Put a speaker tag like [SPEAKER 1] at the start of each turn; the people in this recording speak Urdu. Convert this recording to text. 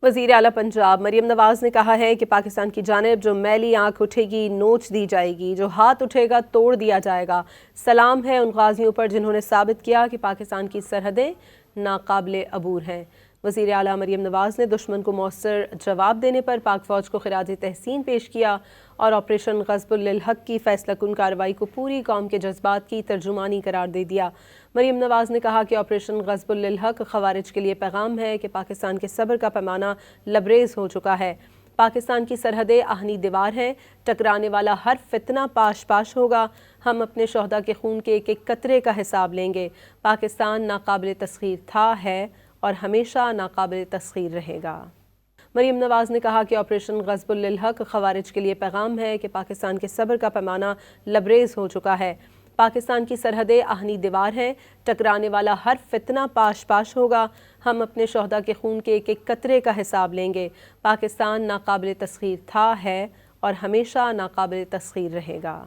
[SPEAKER 1] وزیر اعلیٰ پنجاب مریم نواز نے کہا ہے کہ پاکستان کی جانب جو میلی آنکھ اٹھے گی نوچ دی جائے گی، جو ہاتھ اٹھے گا توڑ دیا جائے گا۔ سلام ہے ان غازیوں پر جنہوں نے ثابت کیا کہ پاکستان کی سرحدیں ناقابل عبور ہیں۔ وزیر اعلیٰ مریم نواز نے دشمن کو مؤثر جواب دینے پر پاک فوج کو خراج تحسین پیش کیا اور آپریشن غصب للحق کی فیصلہ کن کارروائی کو پوری قوم کے جذبات کی ترجمانی قرار دے دیا۔ مریم نواز نے کہا کہ آپریشن غصب للحق خوارج کے لیے پیغام ہے کہ پاکستان کے صبر کا پیمانہ لبریز ہو چکا ہے۔ پاکستان کی سرحدیں آہنی دیوار ہیں، ٹکرانے والا ہر فتنہ پاش پاش ہوگا۔ ہم اپنے شہداء کے خون کے ایک ایک قطرے کا حساب لیں گے۔ پاکستان ناقابل تسخیر تھا، ہے اور ہمیشہ ناقابل تسخیر رہے گا۔ مریم نواز نے کہا کہ آپریشن غصب للحق خوارج کے لیے پیغام ہے کہ پاکستان کے صبر کا پیمانہ لبریز ہو چکا ہے۔ پاکستان کی سرحدیں آہنی دیوار ہیں، ٹکرانے والا ہر فتنہ پاش پاش ہوگا۔ ہم اپنے شہداء کے خون کے ایک ایک قطرے کا حساب لیں گے۔ پاکستان ناقابل تسخیر تھا، ہے اور ہمیشہ ناقابل تسخیر رہے گا۔